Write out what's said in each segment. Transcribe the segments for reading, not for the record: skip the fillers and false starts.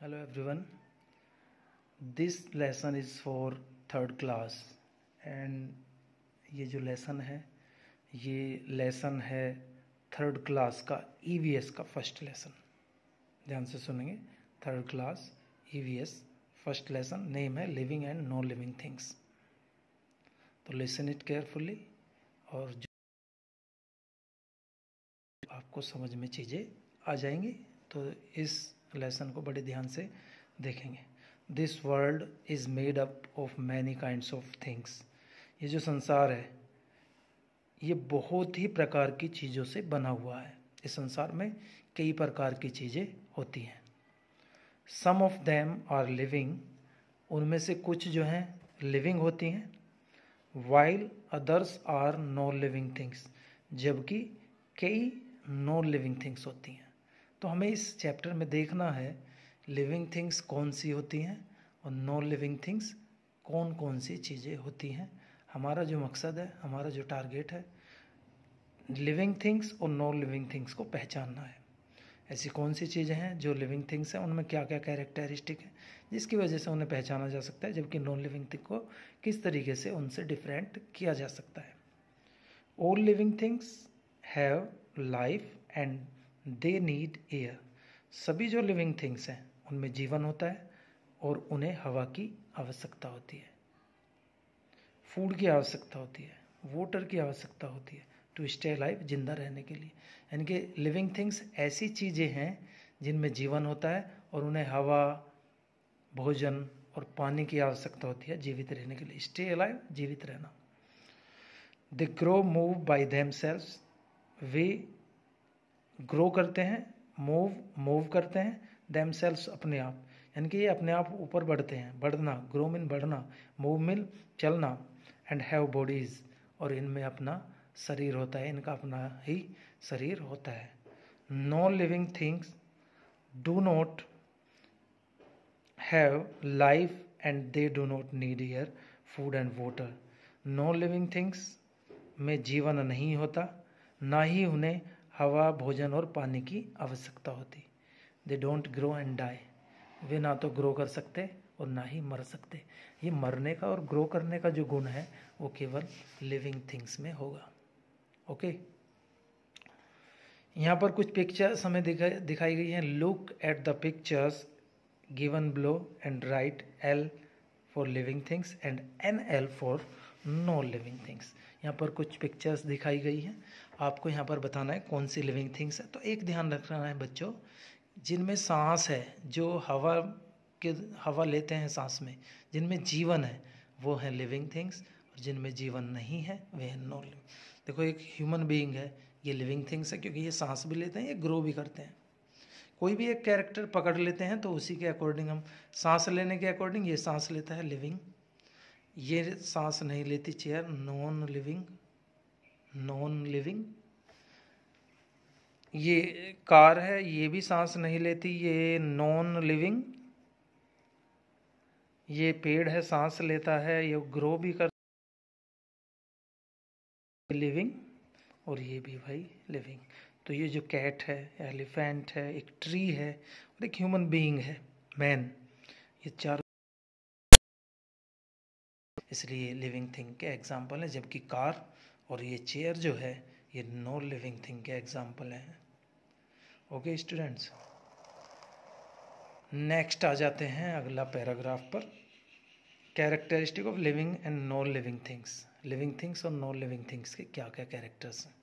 Hello everyone. This lesson is for third class and ये जो lesson है ये लेसन है थर्ड क्लास का ईवीएस का फर्स्ट लेसन। ध्यान से सुनेंगे। Third class EVS first lesson, name है living and non living things. तो लिसन इट केयरफुली और जो आपको समझ में चीज़ें आ जाएंगी तो इस लेसन को बड़े ध्यान से देखेंगे। This world is made up of many kinds of things. ये जो संसार है ये बहुत ही प्रकार की चीज़ों से बना हुआ है। इस संसार में कई प्रकार की चीज़ें होती हैं। Some of them are living, उनमें से कुछ जो हैं लिविंग होती हैं। While others are non living things, जबकि कई नॉन लिविंग थिंग्स होती हैं। तो हमें इस चैप्टर में देखना है लिविंग थिंग्स कौन सी होती हैं और नॉन लिविंग थिंग्स कौन कौन सी चीज़ें होती हैं। हमारा जो मकसद है, हमारा जो टारगेट है, लिविंग थिंग्स और नॉन लिविंग थिंग्स को पहचानना है। ऐसी कौन सी चीज़ें हैं जो लिविंग थिंग्स हैं, उनमें क्या क्या कैरेक्टरिस्टिक है जिसकी वजह से उन्हें पहचाना जा सकता है, जबकि नॉन लिविंग थिंग को किस तरीके से उनसे डिफरेंट किया जा सकता है। All living things have life and they need air. सभी जो लिविंग थिंग्स हैं उनमें जीवन होता है और उन्हें हवा की आवश्यकता होती है, फूड की आवश्यकता होती है, वाटर की आवश्यकता होती है टू स्टे लाइफ, जिंदा रहने के लिए। यानी कि लिविंग थिंग्स ऐसी चीज़ें हैं जिनमें जीवन होता है और उन्हें हवा, भोजन और पानी की आवश्यकता होती है जीवित रहने के लिए। स्टे लाइफ, जीवित रहना। They grow move by them selves, way grow करते हैं, मूव करते हैं, देम सेल्व्स अपने आप, यानी कि ये अपने आप ऊपर बढ़ते हैं। बढ़ना, ग्रो मीन बढ़ना, मूव मीन चलना, एंड हैव बॉडीज, और इनमें अपना शरीर होता है, इनका अपना ही शरीर होता है। Non living things do not have life and they do not need air, food and water. Non living things में जीवन नहीं होता, ना ही उन्हें हवा, भोजन और पानी की आवश्यकता होती। They don't grow and die, वे ना तो ग्रो कर सकते और ना ही मर सकते। ये मरने का और ग्रो करने का जो गुण है वो केवल लिविंग थिंग्स में होगा। ओके, यहाँ पर कुछ पिक्चर्स हमें दिखाई गई हैं। Look at the pictures given below and right L for living things and NL for non living things. यहाँ पर कुछ पिक्चर्स दिखाई गई हैं, आपको यहाँ पर बताना है कौन सी लिविंग थिंग्स है। तो एक ध्यान रखना है बच्चों, जिनमें सांस है, जो हवा लेते हैं सांस में, जिनमें जीवन है वो है लिविंग थिंग्स, और जिनमें जीवन नहीं है वे हैं नॉन लिविंग। देखो एक ह्यूमन बीइंग है, ये लिविंग थिंग्स है क्योंकि ये सांस भी लेते हैं, ये ग्रो भी करते हैं। कोई भी एक कैरेक्टर पकड़ लेते हैं तो उसी के अकॉर्डिंग हम सांस लेने के अकॉर्डिंग, ये सांस लेता है लिविंग, ये सांस नहीं लेती chair, non living. Non living, ये कार है, ये भी सांस नहीं लेती, ये नॉन लिविंग। ये पेड़ है, सांस लेता है, ये ग्रो भी कर लिविंग, और ये भी भाई लिविंग। तो ये जो कैट है, एलिफेंट है, एक ट्री है और एक ह्यूमन बीइंग है, मैन, ये चार इसलिए लिविंग थिंग के एग्जाम्पल है, जबकि कार और ये चेयर जो है ये नॉन लिविंग थिंग के एग्जाम्पल हैं। ओके स्टूडेंट्स, नेक्स्ट आ जाते हैं अगला पैराग्राफ पर। Characteristic of living and non living things. Living things और नॉन लिविंग थिंग्स के क्या क्या कैरेक्टर्स हैं।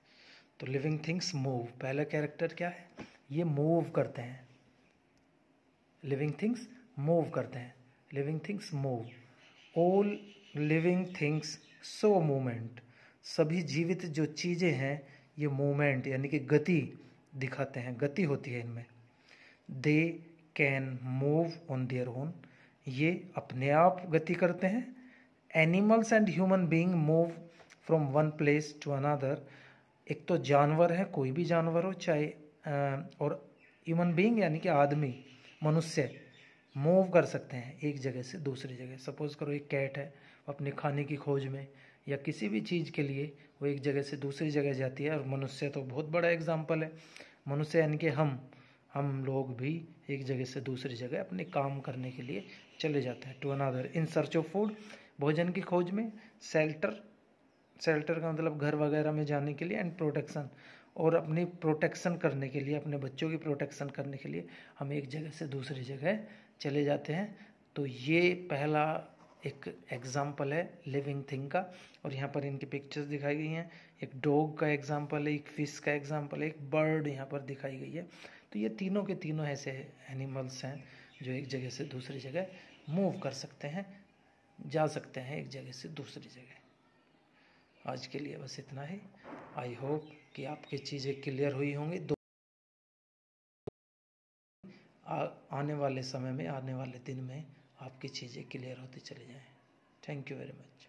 तो लिविंग थिंग्स मूव, पहला कैरेक्टर क्या है, ये मूव करते हैं। लिविंग थिंग्स मूव करते हैं, living things move. All living things show movement, सभी जीवित जो चीज़ें हैं ये मूवमेंट यानी कि गति दिखाते हैं, गति होती है इनमें। They can move on their own, ये अपने आप गति करते हैं। Animals and human being move from one place to another. एक तो जानवर है, कोई भी जानवर हो चाहे, और ह्यूमन बीइंग यानी कि आदमी, मनुष्य मूव कर सकते हैं एक जगह से दूसरी जगह। सपोज करो एक कैट है, वो अपने खाने की खोज में या किसी भी चीज़ के लिए वो एक जगह से दूसरी जगह जाती है। और मनुष्य तो बहुत बड़ा एग्जाम्पल है। मनुष्य यानी कि हम हम लोग भी एक जगह से दूसरी जगह अपने काम करने के लिए चले जाते हैं। To another, in search of food, भोजन की खोज में। शेल्टर, शेल्टर का मतलब घर वगैरह में जाने के लिए। एंड प्रोटेक्शन, और अपनी प्रोटेक्शन करने के लिए, अपने बच्चों की प्रोटेक्शन करने के लिए हम एक जगह से दूसरी जगह चले जाते हैं। तो ये पहला एक एग्जाम्पल है लिविंग थिंग का, और यहाँ पर इनकी पिक्चर्स दिखाई गई हैं। एक डॉग का एग्जाम्पल है, एक फिश का एग्जाम्पल है, एक बर्ड यहाँ पर दिखाई गई है। तो ये तीनों के तीनों ऐसे एनिमल्स हैं जो एक जगह से दूसरी जगह मूव कर सकते हैं, जा सकते हैं एक जगह से दूसरी जगह। आज के लिए बस इतना ही। आई होप कि आपकी चीज़ें क्लियर हुई होंगी। आने वाले समय में, आने वाले दिन में आपकी चीज़ें क्लियर होती चली जाएं। Thank you very much.